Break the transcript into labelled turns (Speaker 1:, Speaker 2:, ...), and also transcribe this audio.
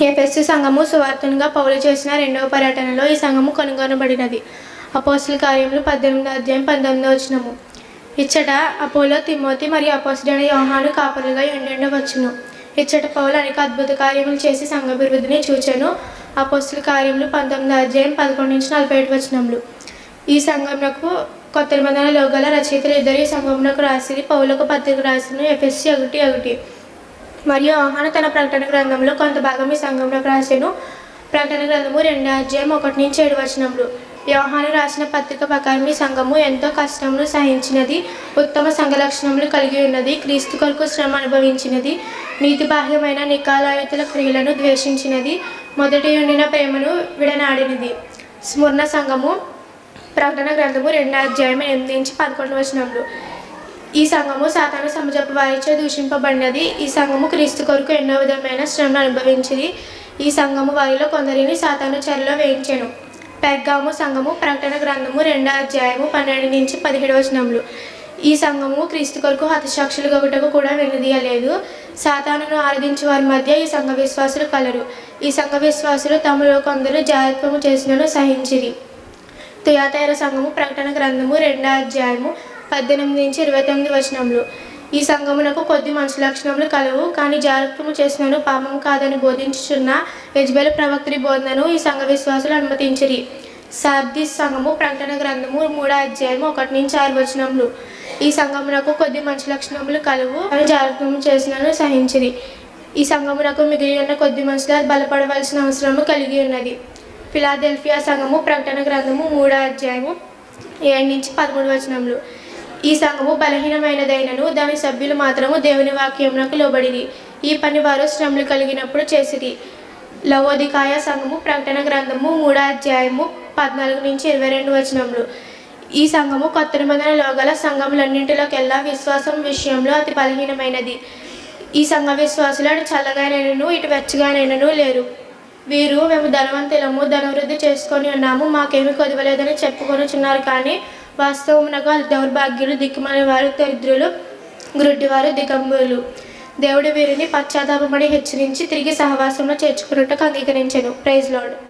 Speaker 1: ఎఫెసు సంఘము సువార్తనుగా పౌలు చేసిన రెండవ పర్యటనలో ఈ సంఘము కనుగొనబడినది. అపోస్తలుల కార్యములు 18వ అధ్యాయం 19వ వచనము. ఇచ్చట అపోలో, తిమోతి మరియు అపోస్తలుడైన యోహాను కాపరులుగా ఉండవచ్చును. ఇచ్చట పౌలు అనేక అద్భుత కార్యములు చేసి సంఘాభివృద్ధిని చూచెను. అపోస్తలుల కార్యములు 19వ అధ్యాయం 11-47 వచనములు. ఈ సంఘమునకు కొత్త నిబంధనలో గల రచయితలు ఇద్దరు ఈ సంఘమునకు రాసిరి. పౌలకు పత్రిక రాసిన ఎఫెసు 1:1 మరియు యోహాను తన ప్రకటన గ్రంథంలో కొంత భాగం ఈ సంఘమునకు రాసెను. ప్రకటన గ్రంథము 2వ అధ్యాయం 1-7 వచనములు. యోహాను రాసిన పత్రిక ప్రకారం ఈ సంఘము ఎంతో కష్టములు సహించినది, ఉత్తమ సంఘ లక్షణములు కలిగి ఉన్నది, క్రీస్తు కొరకు శ్రమ అనుభవించినది, నీతి బాహ్యమైన నికాలయుతుల క్రియలను ద్వేషించినది, మొదటి ఉండిన ప్రేమను విడనాడినది. స్మరణ సంఘము ప్రకటన గ్రంథము 2వ అధ్యాయం 8-11 వచనములు. ఈ సంఘము సాతాను సమజపు వారిచే దూషింపబడినది. ఈ సంఘము క్రీస్తు కొరకు ఎన్నో విధమైన శ్రమను అనుభవించింది. ఈ సంఘము వారిలో కొందరిని సాతాను చెరలో వేయించెను. పెర్గాము సంఘము ప్రకటన గ్రంథము 2వ అధ్యాయము 12-17 వచనములు. ఈ సంఘము క్రీస్తు కొరకు హతసాక్షులు గొగుటకు కూడా వెనుదీయలేదు. సాతానును ఆరాధించే వారి మధ్య ఈ సంఘ విశ్వాసులు కలరు. ఈ సంఘ విశ్వాసులు తమలో కొందరు జాగ్రత్తము చేసినను సహించిరి. తుయాతైర సంఘము ప్రకటన గ్రంథము 2వ అధ్యాయము 18-29 వచనములు. ఈ సంఘమునకు కొద్ది మంచి లక్షణములు కలవు, కానీ జాగ్రత్తము చేసినను పాపం కాదని బోధించుచున్న యెజబెలు ప్రవక్త్రి బోధనను ఈ సంఘ విశ్వాసులు అనుమతించిరి. సార్దీస్ సంఘము ప్రకటన గ్రంథము 3వ అధ్యాయం 1-6 వచనములు. ఈ సంఘమునకు కొద్ది మంచి లక్షణములు కలవు, కానీ జాగ్రత్తము చేసినను సహించిరి. ఈ సంఘమునకు మిగిలి ఉన్న కొద్ది మనుషులు బలపడవలసిన అవసరము కలిగి ఉన్నది. ఫిలాదెల్ఫియా సంఘము ప్రకటన గ్రంథము 3వ అధ్యాయము 7-13 వచనములు. ఈ సంఘము బలహీనమైనదైనను దాని సభ్యులు మాత్రము దేవుని వాక్యమునకు లోబడిరి. ఈ పని వారు శ్రమలు కలిగినప్పుడు చేసిరి. లవోదికాయ సంఘము ప్రకటన గ్రంథము 3వ అధ్యాయము 14-22 వచనములు. ఈ సంఘము కొత్త నిబంధనలో గల సంఘములన్నింటిలోకెల్లా విశ్వాసం విషయంలో అతి బలహీనమైనది. ఈ సంఘ విశ్వాసులను చల్లగానైనను ఇటు వెచ్చగానైనను లేరు. వీరు మేము ధనవంతులము, ధనవృద్ధి చేసుకొని ఉన్నాము, మాకేమీ కొదవలేదని చెప్పుకొనుచున్నారు. కానీ వాస్తవమునకు దౌర్భాగ్యులు, దిక్కుమాలిన వారు, దరిద్రులు, గ్రుడ్డివారు, దిగంబరులు. దేవుడు వీరిని పశ్చాత్తాపపడి హెచ్చరించి తిరిగి సహవాసంలో చేర్చుకున్నట్టుకు అంగీకరించెను. Praise lord.